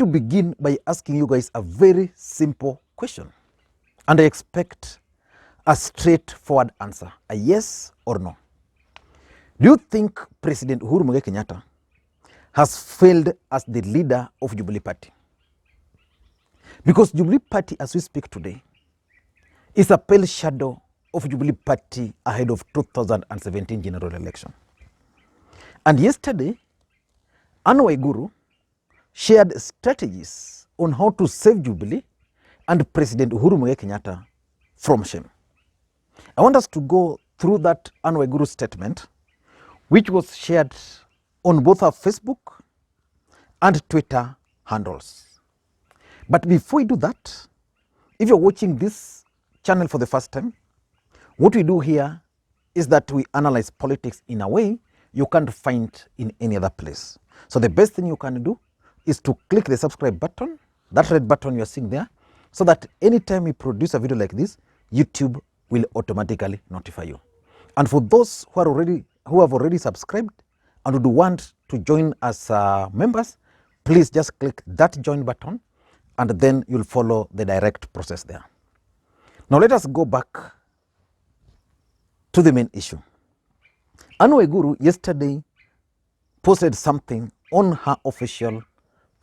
to begin by asking you guys a very simple question. And I expect a straightforward answer, a yes or no. Do you think President Uhuru Kenyatta has failed as the leader of Jubilee Party? Because Jubilee Party, as we speak today, is a pale shadow of Jubilee Party ahead of 2017 general election. And yesterday, Anua Guru shared strategies on how to save Jubilee and President Uhuru Kenyatta from shame. I want us to go through that Anua Guru statement, which was shared on both our Facebook and Twitter handles. But before we do that, if you're watching this channel for the first time, what we do here is that we analyze politics in a way you can't find in any other place. So the best thing you can do is to click the subscribe button, that red button you're seeing there, so that anytime we produce a video like this, YouTube will automatically notify you. And for those who have already subscribed and would want to join as members, please just click that join button and then you'll follow the direct process there. Now let us go back to the main issue. Anua Guru yesterday posted something on her official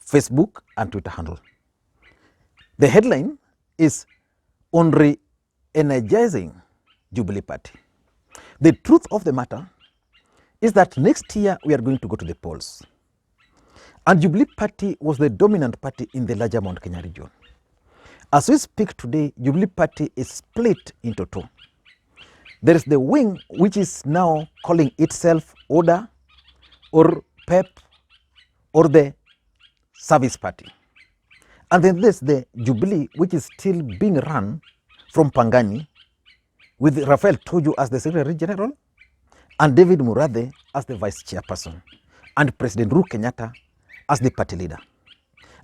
Facebook and Twitter handle. The headline is on re-energizing Jubilee Party. The truth of the matter is that next year we are going to go to the polls. And Jubilee Party was the dominant party in the larger Mount Kenya region. As we speak today, Jubilee Party is split into two. There is the wing which is now calling itself Order or PEP or the Service Party. And then there's the Jubilee, which is still being run from Pangani, with Rafael Tuju as the Secretary General and David Murathe as the Vice Chairperson and President Uhuru Kenyatta as the party leader.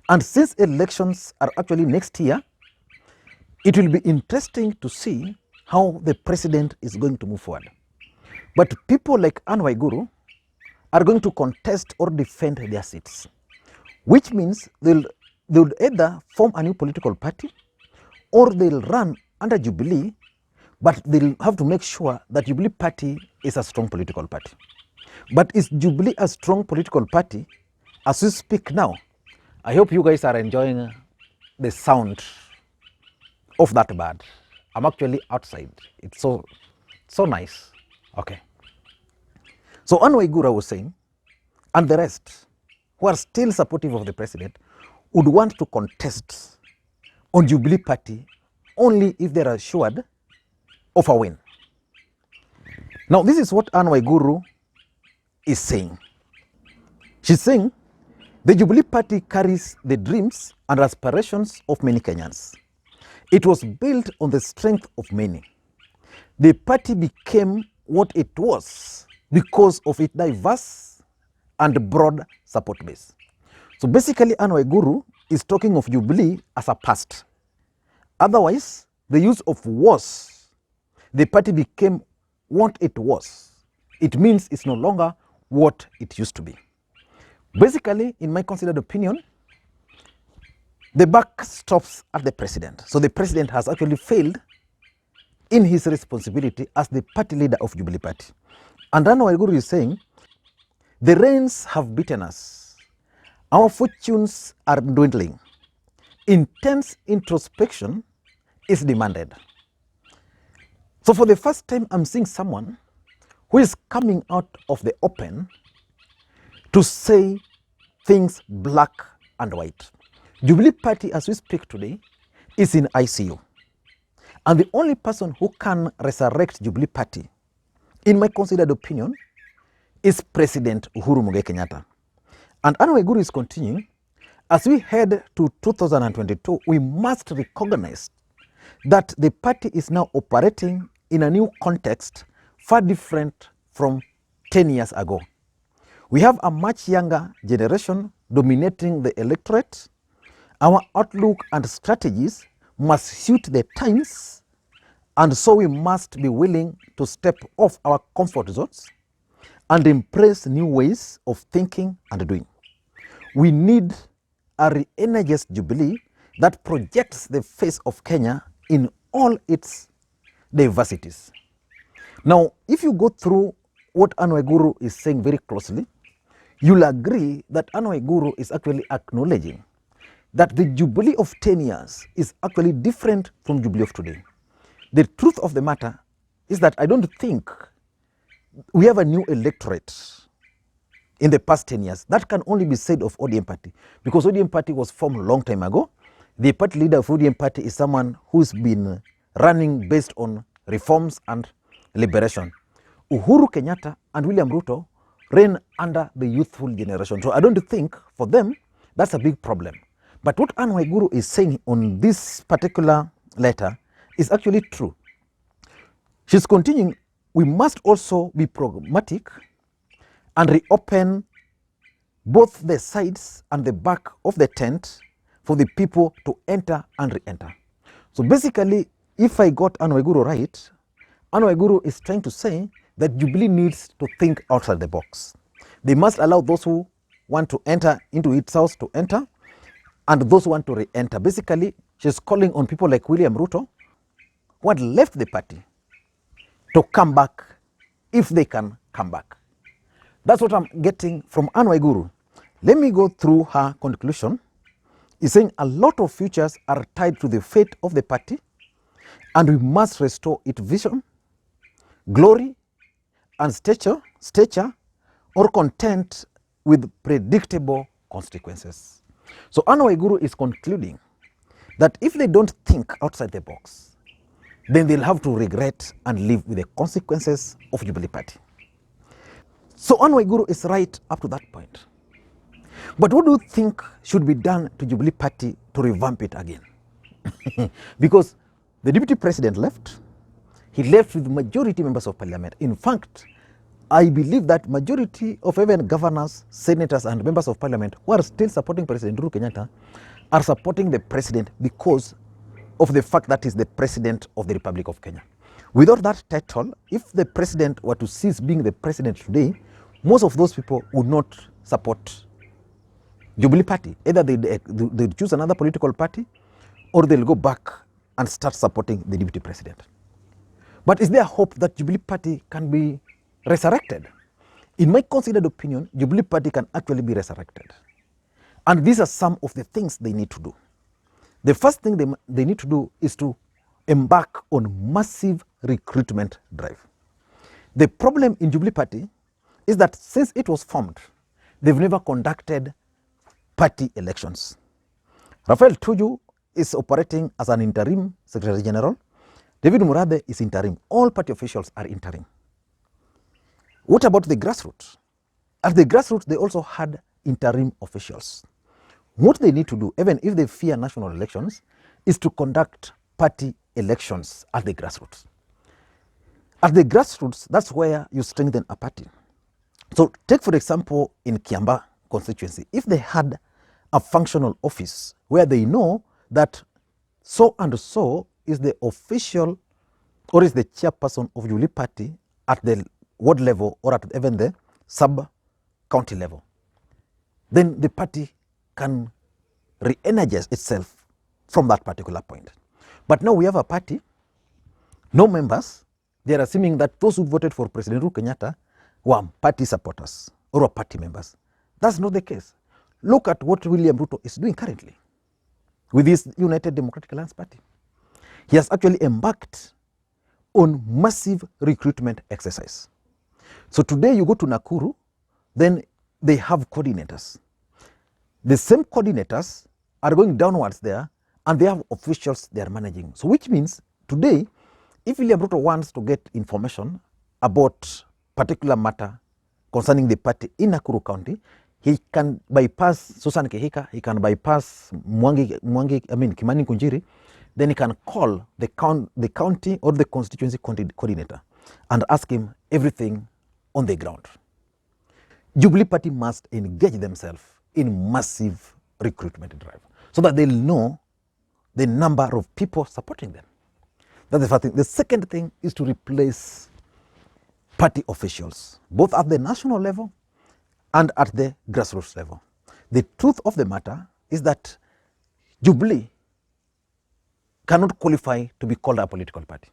And since elections are actually next year, it will be interesting to see how the president is going to move forward. But people like Anua Guru are going to contest or defend their seats, which means they will either form a new political party or they'll run under Jubilee, but they'll have to make sure that Jubilee Party is a strong political party. But is Jubilee a strong political party as we speak now? I hope you guys are enjoying the sound of that bird. I'm actually outside. It's so nice. Okay. So Anua Guru was saying, and the rest who are still supportive of the president would want to contest on Jubilee Party only if they are assured of a win. Now this is what Anua Guru is saying. She's saying the Jubilee Party carries the dreams and aspirations of many Kenyans. It was built on the strength of many. The party became what it was because of its diverse and broad support base. So basically, Anua Guru is talking of Jubilee as a past. Otherwise, the use of was, the party became what it was. It means it's no longer what it used to be. Basically, in my considered opinion, the buck stops at the president. So the president has actually failed in his responsibility as the party leader of Jubilee Party. And Anua Guru is saying, the rains have beaten us. Our fortunes are dwindling. Intense introspection is demanded. So for the first time, I'm seeing someone who is coming out of the open to say things black and white. Jubilee Party, as we speak today, is in ICU. And the only person who can resurrect Jubilee Party, in my considered opinion, is President Uhuru Kenyatta. And Anua Guru is continuing, as we head to 2022, we must recognize that the party is now operating in a new context far different from 10 years ago. We have a much younger generation dominating the electorate. Our outlook and strategies must suit the times, and so we must be willing to step off our comfort zones and embrace new ways of thinking and doing. We need a re-energized Jubilee that projects the face of Kenya in all its diversities. Now, if you go through what Anua Guru is saying very closely, you'll agree that Anua Guru is actually acknowledging that the Jubilee of 10 years is actually different from Jubilee of today. The truth of the matter is that I don't think we have a new electorate in the past 10 years. That can only be said of ODM party, because ODM party was formed a long time ago. The party leader of ODM party is someone who's been running based on reforms and liberation. Uhuru Kenyatta and William Ruto ran under the youthful generation. So I don't think for them that's a big problem. But what Anua Guru is saying on this particular letter is actually true. She's continuing, we must also be pragmatic and reopen both the sides and the back of the tent for the people to enter and re-enter. So basically, if I got Anua Guru right, Anua Guru is trying to say that Jubilee needs to think outside the box. They must allow those who want to enter into its house to enter, and those who want to re-enter. Basically, she's calling on people like William Ruto, who had left the party, to come back if they can come back. That's what I'm getting from Anua Guru. Let me go through her conclusion. He's saying a lot of futures are tied to the fate of the party, and we must restore its vision, glory, and stature, or content with predictable consequences. So Anua Guru is concluding that if they don't think outside the box, then they'll have to regret and live with the consequences of Jubilee Party. So Anua Guru is right up to that point. But what do you think should be done to Jubilee Party to revamp it again? Because the deputy president left. He left with majority members of parliament. In fact, I believe that majority of even governors, senators, and members of parliament who are still supporting President Uhuru Kenyatta are supporting the president because of the fact that he's the president of the Republic of Kenya. Without that title, if the president were to cease being the president today, most of those people would not support Jubilee Party. Either they'd choose another political party, or they'll go back and start supporting the deputy president. But is there hope that Jubilee Party can be resurrected? In my considered opinion, Jubilee Party can actually be resurrected. And these are some of the things they need to do. The first thing they need to do is to embark on massive recruitment drive. The problem in Jubilee Party is that since it was formed, they've never conducted party elections. Raphael Tuju is operating as an interim Secretary General. David Murade is interim. All party officials are interim. What about the grassroots? At the grassroots, they also had interim officials. What they need to do, even if they fear national elections, is to conduct party elections at the grassroots. At the grassroots, that's where you strengthen a party. So take, for example, in Kiamba constituency, if they had a functional office where they know that so and so is the official or is the chairperson of Jubilee Party at the ward level or at even the sub-county level, then the party can re-energize itself from that particular point. But now we have a party, no members. They are assuming that those who voted for President Uhuru Kenyatta were party supporters or were party members. That's not the case. Look at what William Ruto is doing currently with his United Democratic Alliance Party. He has actually embarked on massive recruitment exercise. So today you go to Nakuru, then they have coordinators. The same coordinators are going downwards there, and they have officials they are managing. So which means today, if William Ruto wants to get information about particular matter concerning the party in Nakuru County, he can bypass Susan Kehika, he can bypass Kimani Kunjiri, then he can call the county or the constituency coordinator and ask him everything on the ground. Jubilee Party must engage themselves in massive recruitment drive so that they'll know the number of people supporting them. That's the first thing. The second thing is to replace party officials, both at the national level and at the grassroots level. The truth of the matter is that Jubilee cannot qualify to be called a political party.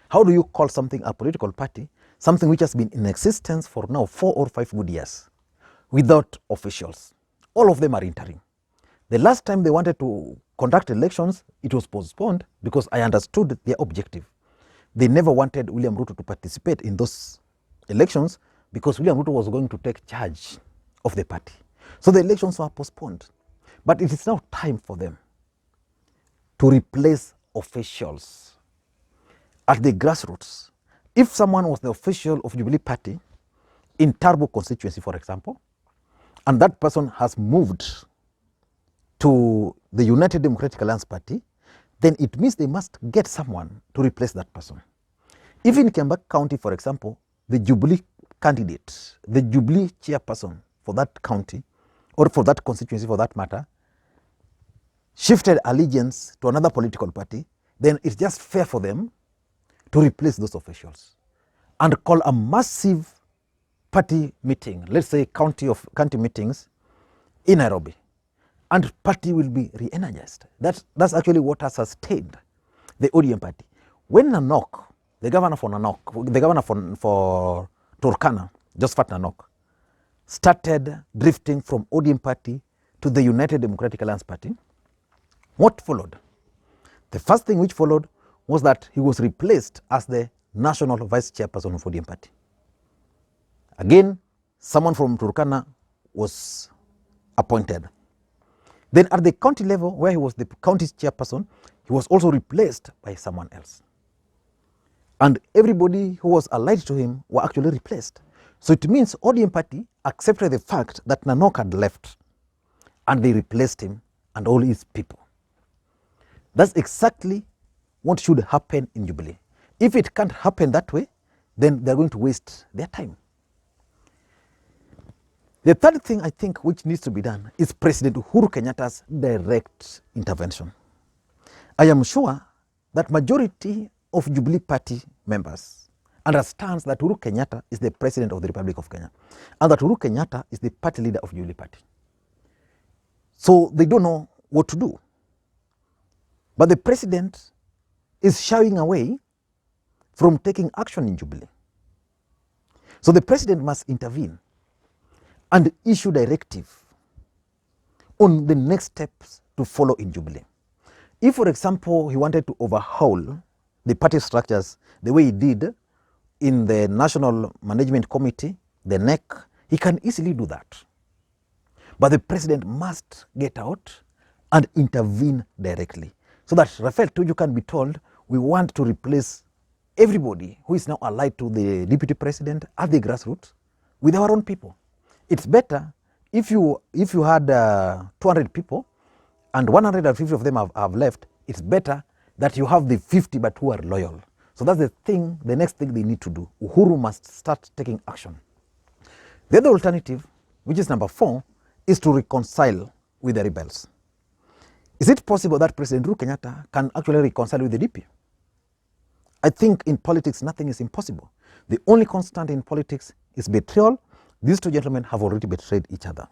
How do you call something a political party? Something which has been in existence for now 4 or 5 good years without officials. All of them are interim. The last time they wanted to conduct elections, it was postponed because I understood their objective. They never wanted William Ruto to participate in those elections because William Ruto was going to take charge of the party. So the elections were postponed. But it is now time for them to replace officials at the grassroots. If someone was the official of Jubilee Party in Turbo constituency, for example, and that person has moved to the United Democratic Alliance Party, then it means they must get someone to replace that person. If in Kiambaa County, for example, the Jubilee candidate, the Jubilee chairperson for that county, or for that constituency for that matter, shifted allegiance to another political party, then it's just fair for them to replace those officials and call a massive party meeting, let's say county meetings in Nairobi, and party will be re-energized. That's actually what has sustained the ODM party. When Nanok, the governor for Turkana, Josephat Nanok, started drifting from ODM party to the United Democratic Alliance Party, what followed? The first thing which followed was that he was replaced as the national vice chairperson of ODM party. Again, someone from Turkana was appointed. Then at the county level, where he was the county's chairperson, he was also replaced by someone else. And everybody who was allied to him were actually replaced. So it means ODM party accepted the fact that Nanok had left and they replaced him and all his people. That's exactly what should happen in Jubilee. If it can't happen that way, then they're going to waste their time. The third thing I think which needs to be done is President Uhuru Kenyatta's direct intervention. I am sure that majority of Jubilee Party members understands that Uhuru Kenyatta is the President of the Republic of Kenya and that Uhuru Kenyatta is the party leader of Jubilee Party. So they don't know what to do. But the President is shying away from taking action in Jubilee. So the President must intervene and issue directive on the next steps to follow in Jubilee. If, for example, he wanted to overhaul the party structures the way he did in the National Management Committee, the NEC, he can easily do that. But the President must get out and intervene directly so that Rafael Tuju can be told, we want to replace everybody who is now allied to the Deputy President at the grassroots with our own people. It's better if you had 200 people and 150 of them have left, it's better that you have the 50 but who are loyal. So that's the next thing they need to do. Uhuru must start taking action. The other alternative, which is number 4, is to reconcile with the rebels. Is it possible that President Uhuru Kenyatta can actually reconcile with the DP? I think in politics nothing is impossible. The only constant in politics is betrayal. These two gentlemen have already betrayed each other.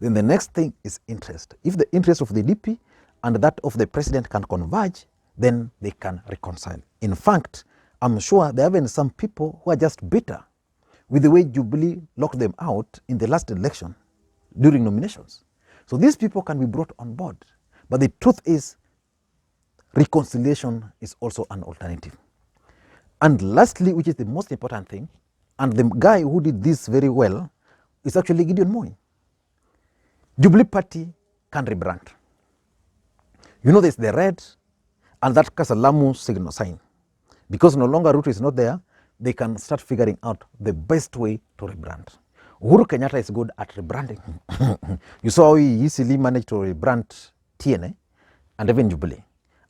Then the next thing is interest. If the interest of the DP and that of the president can converge, then they can reconcile. In fact, I'm sure there have been some people who are just bitter with the way Jubilee locked them out in the last election during nominations. So these people can be brought on board. But the truth is, reconciliation is also an alternative. And lastly, which is the most important thing, and the guy who did this very well is actually Gideon Moi. Jubilee Party can rebrand. You know, there's the red and that Kasalamu signal sign. Because no longer Ruto is not there, they can start figuring out the best way to rebrand. Uhuru Kenyatta is good at rebranding. You saw how he easily managed to rebrand TNA and even Jubilee.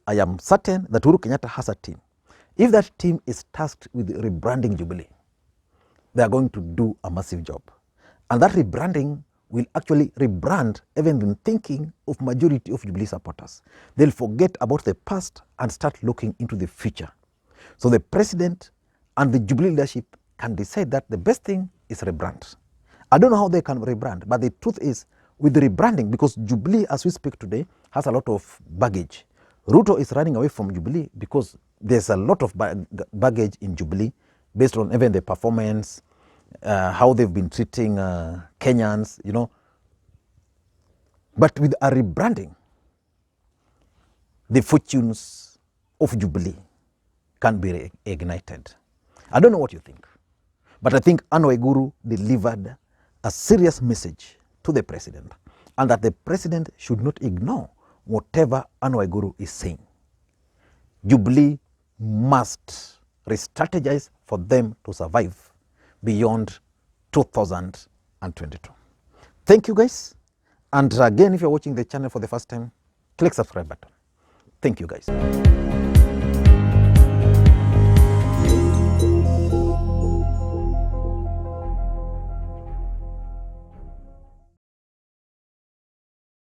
I am certain that Uhuru Kenyatta has a team. If that team is tasked with rebranding Jubilee, they are going to do a massive job. And that rebranding will actually rebrand even in thinking of majority of Jubilee supporters. They'll forget about the past and start looking into the future. So the president and the Jubilee leadership can decide that the best thing is rebrand. I don't know how they can rebrand, but the truth is with the rebranding, because Jubilee, as we speak today, has a lot of baggage. Ruto is running away from Jubilee because there's a lot of baggage in Jubilee based on even the performance, how they've been treating Kenyans, you know. But with a rebranding, the fortunes of Jubilee can be reignited. I don't know what you think, but I think Anua Guru delivered a serious message to the president, and that the president should not ignore whatever Anua Guru is saying. Jubilee must re-strategize for them to survive beyond 2022. Thank you, guys. And again, if you're watching the channel for the first time, click subscribe button. Thank you, guys.